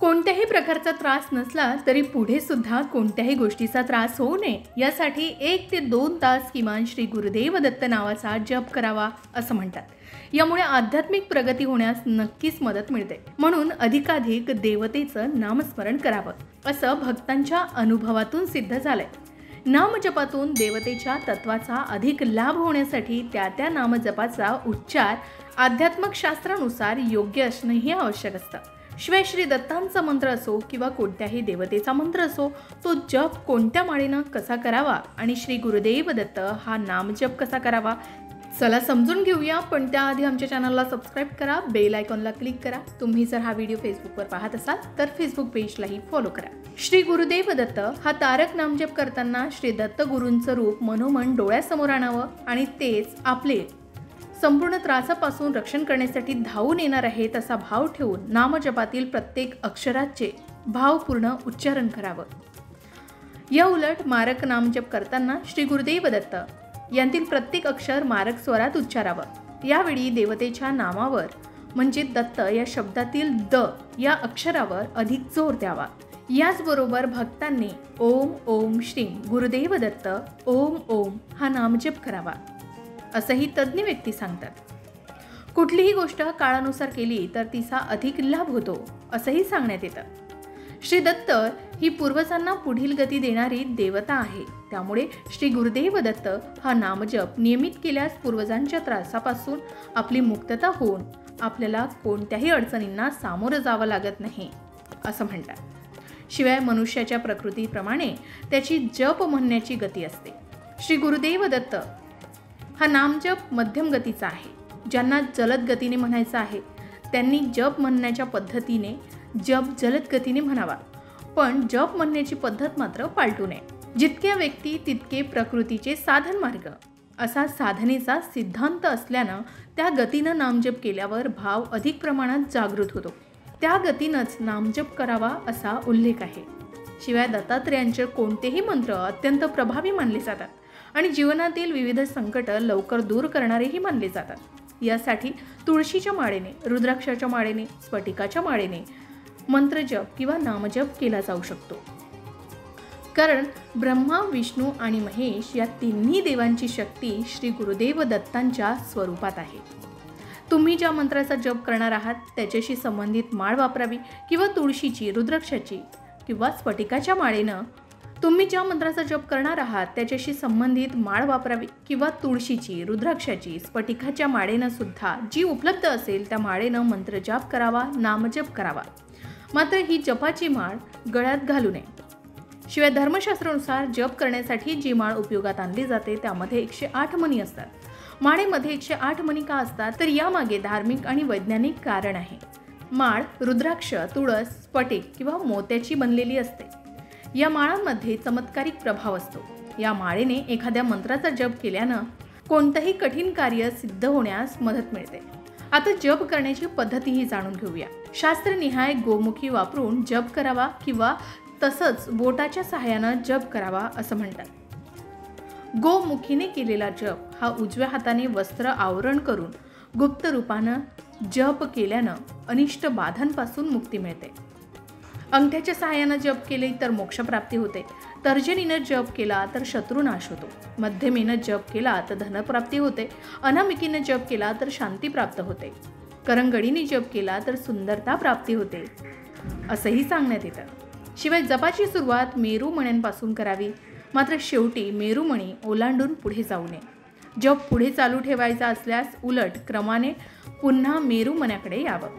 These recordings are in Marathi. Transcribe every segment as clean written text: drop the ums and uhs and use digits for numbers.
कोणत्याही प्रकारचा त्रास नसला तरी पुढे सुद्धा कोणत्याही गोष्टीचा त्रास होऊ नये यासाठी 1 ते 2 तास किमान श्री गुरुदेव दत्त नावाचा जप करावा असं म्हणतात। यामुळे आध्यात्मिक प्रगती होण्यास नक्कीच मदत मिळते। म्हणून अधिकाधिक देवतेचं नामस्मरण करावं असं भक्तांच्या अनुभवातून सिद्ध झालंय। नामजपातून देवतेच्या तत्वाचा अधिक लाभ होण्यासाठी त्या नामजपाचा उच्चार आध्यात्मिक शास्त्रानुसार योग्य असणंही आवश्यक असतं। शिवाय श्री दत्तांचा मंत्र असो किंवा कोणत्याही देवतेचा मंत्र असो, तो जप कोणत्या माळेनं कसा करावा आणि श्री गुरुदेव दत्त हा नामजप कसा करावा, चला समजून घेऊया। पण त्याआधी आमच्या चॅनलला सबस्क्राईब करा, बेल आयकॉनला क्लिक करा। तुम्ही जर हा व्हिडिओ फेसबुकवर पाहत असाल तर फेसबुक पेजलाही फॉलो करा। श्री गुरुदेव दत्त हा तारक नामजप करताना श्री दत्त गुरूंचं रूप मनोमन डोळ्यासमोर आणावं आणि तेच आपले संपूर्ण त्रासापासून रक्षण करण्यासाठी धावून येणार आहेत असा भाव ठेवून नामजपातील प्रत्येक अक्षराचे भावपूर्ण उच्चारण करावं। या उलट मारक नामजप करताना श्री गुरुदेव दत्त यांतील प्रत्येक अक्षर मारक स्वरात उच्चारावं। यावेळी देवतेच्या नामावर म्हणजे दत्त या शब्दातील द या अक्षरावर अधिक जोर द्यावा। याचबरोबर भक्तांनी ओम ओम श्री गुरुदेव दत्त ओम ओम हा नामजप करावा असंही तज्ज्ञ व्यक्ती सांगतात। कुठलीही गोष्ट काळानुसार केली तर तिचा अधिक लाभ होतो असंही सांगण्यात येतं। श्री दत्त ही पूर्वजांना पुढील गती देणारी देवता आहे। त्यामुळे श्री गुरुदेव दत्त हा नामजप नियमित केल्यास पूर्वजांच्या त्रासापासून आपली मुक्तता होऊन आपल्याला कोणत्याही अडचणींना सामोरं जावं लागत नाही असं म्हणतात। शिवाय मनुष्याच्या प्रकृतीप्रमाणे त्याची जप म्हणण्याची गती असते। श्री गुरुदेव दत्त हा नामजप मध्यम गतीचा आहे। ज्यांना जलद गतीने म्हणायचं आहे त्यांनी जप म्हणण्याच्या पद्धतीने जप जलद गतीने म्हणावा, पण जप म्हणण्याची पद्धत मात्र पालटू नये। जितक्या व्यक्ती तितके प्रकृतीचे साधन मार्ग असा साधनेचा सिद्धांत असल्यानं त्या गतीनं नामजप केल्यावर भाव अधिक प्रमाणात जागृत होतो। त्या गतीनंच नामजप करावा असा उल्लेख आहे। शिवाय दत्तात्रेयांचे कोणतेही मंत्र अत्यंत प्रभावी मानले जातात आणि जीवनातील विविध संकट लवकर दूर करणारेही मानले जातात। यासाठी तुळशीच्या माळेने, रुद्राक्षाच्या माळेने, स्फटिकाच्या माळेने मंत्रजप किंवा नामजप केला जाऊ शकतो। कारण ब्रह्मा, विष्णू आणि महेश या तिन्ही देवांची शक्ती श्री गुरुदेव दत्तांच्या स्वरूपात आहे। तुम्ही ज्या मंत्राचा जप करणार आहात त्याच्याशी संबंधित माळ वापरावी किंवा तुळशीची, रुद्राक्षाची किंवा स्फटिकाच्या माळेनं तुम्ही ज्या मंत्राचा जप करणार आहात त्याच्याशी संबंधित माळ वापरावी किंवा तुळशीची, रुद्राक्षाची, स्फटिकाच्या माळेनं सुद्धा जी उपलब्ध असेल त्या माळेनं मंत्रजाप करावा, नामजप करावा। मात्र ही जपाची माळ गळ्यात घालू नये। शिवाय धर्मशास्त्रानुसार जप करण्यासाठी जी माळ उपयोगात आणली जाते त्यामध्ये 108 मणी असतात। माळेमध्ये 108 मणी का असतात तर यामागे धार्मिक आणि वैज्ञानिक कारण आहे। माळ रुद्राक्ष, तुळस, स्फटिक किंवा मोत्याची बनलेली असते। या माळांमध्ये चमत्कारिक प्रभाव असतो। या माळेने एखाद्या मंत्राचा जप केल्यानं कोणतंही कठीण कार्य सिद्ध होण्यास मदत मिळते। आता जप करण्याची पद्धतीही जाणून घेऊया। शास्त्रनिहाय गोमुखी वापरून जप करावा किंवा तसंच बोटाच्या सहाय्यानं जप करावा असं म्हणतात। गोमुखीने केलेला जप हा उजव्या हाताने वस्त्र आवरण करून गुप्त रूपानं जप केल्यानं अनिष्ट बाधांपासून मुक्ती मिळते। अंगठ्याच्या सहाय्यानं जप केले तर मोक्षप्राप्ती होते। तर्जनीनं जप केला तर शत्रुनाश होतो। मध्यमेनं जप केला तर धनप्राप्ती होते। अनामिकीनं जप केला तर शांती प्राप्त होते। करंगडीने जप केला तर सुंदरता प्राप्ती होते असंही सांगण्यात येतं। शिवाय जपाची सुरुवात मेरुमण्यांपासून करावी, मात्र शेवटी मेरुमणी ओलांडून पुढे जाऊ नये। जप पुढे चालू ठेवायचा असल्यास उलट क्रमाने पुन्हा मेरुमण्याकडे यावं।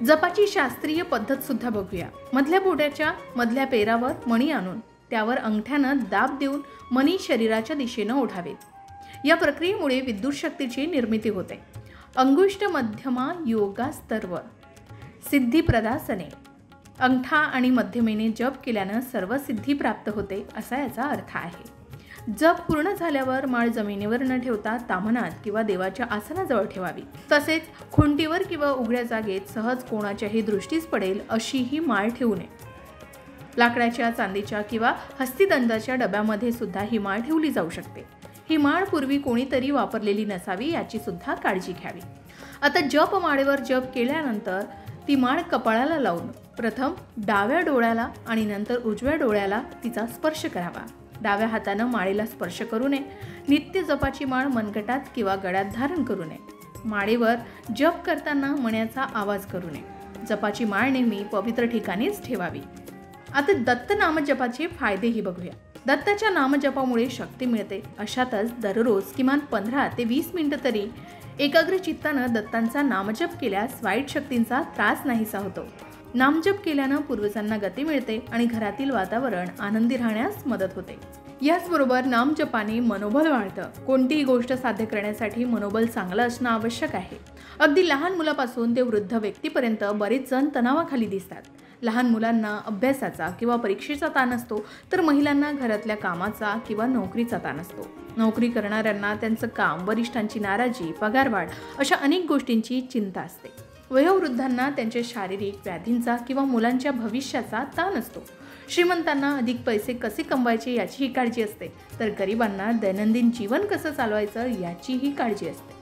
जपाची शास्त्रीय पद्धत सुद्धा बघूया। मधल्या बोटाच्या मधल्या पेरावर मणी आणून त्यावर अंगठ्यानं दाब देऊन मणी शरीराच्या दिशेनं ओढावेत। या प्रक्रियेमुळे विद्युत शक्तीची निर्मिती होते। अंगुष्ठ मध्यमा योगास्तर्व सिद्धिप्रदासने अंगठा आणि मध्यमेने जप केल्यानं सर्व सिद्धी प्राप्त होते असा याचा अर्थ आहे। जप पूर्ण झाल्यावर माळ जमिनीवर न ठेवता ताम्हनात किंवा देवाच्या आसनाजवळ ठेवावी। तसेच खुंटीवर किंवा उघड्या जागेत सहज कोणाच्याही दृष्टीस पडेल अशी ही माळ ठेवू नये। लाकडाच्या, चांदीच्या किंवा हस्तिदंडाच्या डब्यामध्ये सुद्धा ही माळ ठेवली जाऊ शकते। ही माळ पूर्वी कोणीतरी वापरलेली नसावी याची सुद्धा काळजी घ्यावी। आता जप माळेवर जप केल्यानंतर ती माळ कपाळाला लावून प्रथम डाव्या डोळ्याला आणि नंतर उजव्या डोळ्याला तिचा स्पर्श करावा. डाव्या हातानं माळेला स्पर्श करू नये. नित्य जपाची माळ मनगटात किंवा गळ्यात धारण करू नये. माळेवर जप करताना मण्याचा आवाज करू नये. जपाची माळ नेहमी पवित्र ठिकाणीच ठेवावी. आता दत्त नामजपाचे फायदेही बघूया. दत्ताच्या नामजपामुळे शक्ती मिळते. अशातच दररोज किमान 15 ते 20 मिनिटं तरी एकाग्र चित्तानं दत्तांचा नामजप केल्यास वाईट शक्तींचा त्रास नाहीसा होतो. नामजप केल्यानं पूर्वजांना गती मिळते आणि घरातील वातावरण आनंदी राहण्यास मदत होते. याचबरोबर नामजपाने मनोबल वाढतं. कोणतीही गोष्ट साध्य करण्यासाठी मनोबल चांगलं असणं आवश्यक आहे. अगदी लहान मुलापासून ते वृद्ध व्यक्तीपर्यंत बरेच जण तणावाखाली दिसतात. लहान मुलांना अभ्यासाचा किंवा परीक्षेचा ताण असतो, तर महिलांना घरातल्या कामाचा किंवा नोकरीचा ताण असतो. नोकरी करणाऱ्यांना त्यांचं काम, वरिष्ठांची नाराजी, पगारवाढ अशा अनेक गोष्टींची चिंता असते. वयोवृद्धांना त्यांच्या शारीरिक व्याधींचा किंवा मुलांच्या भविष्याचा ताण असतो. श्रीमंतांना अधिक पैसे कसे कमवायचे याचीही काळजी असते, तर गरिबांना दैनंदिन जीवन कसं चालवायचं याचीही काळजी असते.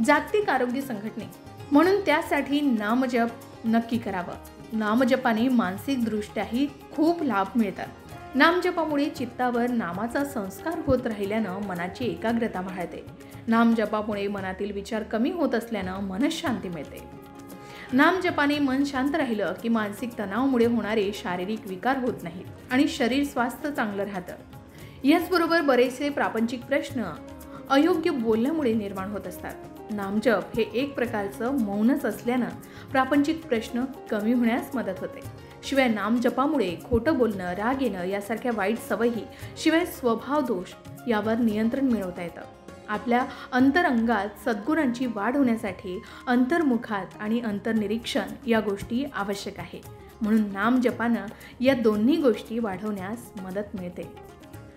जागतिक आरोग्य संघटने म्हणून त्यासाठी नामजप नक्की करावं. नामजपाने मानसिकदृष्ट्याही खूप लाभ मिळतात. नामजपामुळे चित्तावर नामाचा संस्कार होत राहिल्यानं मनाची एकाग्रता वाढते. नामजपामुळे मनातील विचार कमी होत असल्यानं मनःशांती मिळते. नामजपाने मन शांत राहिलं की मानसिक तणावामुळे होणारे शारीरिक विकार होत नाहीत आणि शरीर स्वास्थ्य चांगलं राहतं. याचबरोबर बरेचसे प्रापंचिक प्रश्न अयोग्य बोलण्यामुळे निर्माण होत असतात. नामजप हे एक प्रकारचं मौनच असल्यानं प्रापंचिक प्रश्न कमी होण्यास मदत होते. शिवाय नामजपामुळे खोटं बोलणं, राग येणं यासारख्या वाईट सवयी, शिवाय स्वभाव दोष यावर नियंत्रण मिळवता येतं. आपल्या अंतरंगात सद्गुणांची वाढ होण्यासाठी अंतर्मुखात आणि अंतर्निरीक्षण या गोष्टी आवश्यक आहे. म्हणून नामजपानं या दोन्ही गोष्टी वाढवण्यास मदत मिळते.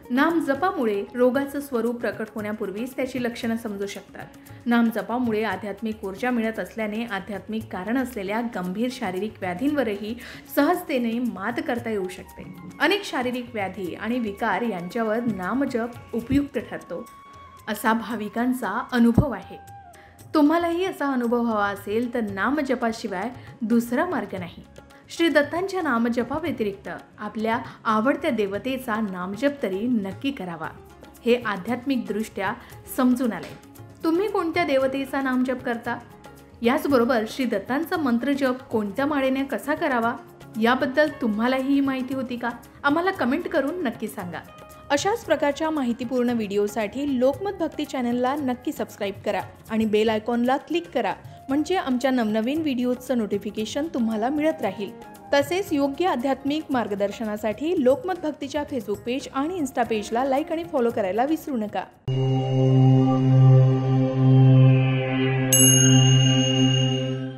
नामजपामुळे रोगाचं स्वरूप प्रकट होण्यापूर्वीच त्याची लक्षणं समजू शकतात. नामजपामुळे आध्यात्मिक ऊर्जा मिळत असल्याने आध्यात्मिक कारण असलेल्या गंभीर शारीरिक व्याधींवरही सहजतेने मात करता येऊ शकते. अनेक शारीरिक व्याधी आणि विकार यांच्यावर नामजप उपयुक्त ठरतो असा भाविकांचा अनुभव आहे. तुम्हालाही असा अनुभव हवा असेल तर नामजपाशिवाय दुसरा मार्ग नाही. श्री दत्तांच्या नामजपाव्यतिरिक्त आपल्या आवडत्या देवतेचा नामजप तरी नक्की करावा. हे आध्यात्मिकदृष्ट्या समजून आले. तुम्ही कोणत्या देवतेचा नामजप करता? याचबरोबर श्री दत्तांचा मंत्रजप कोणत्या माळेने कसा करावा याबद्दल तुम्हालाही ही माहिती होती का? आम्हाला कमेंट करून नक्की सांगा. अशाच प्रकारच्या माहितीपूर्ण व्हिडिओसाठी लोकमत भक्ती चॅनलला नक्की सबस्क्राईब करा आणि बेल आयकॉनला क्लिक करा, म्हणजे आमच्या नवनवीन व्हिडिओचं नोटिफिकेशन तुम्हाला मिळत राहील. तसेच योग्य आध्यात्मिक मार्गदर्शनासाठी लोकमत भक्तीच्या फेसबुक पेज आणि इन्स्टा पेजला लाईक आणि फॉलो करायला विसरू नका.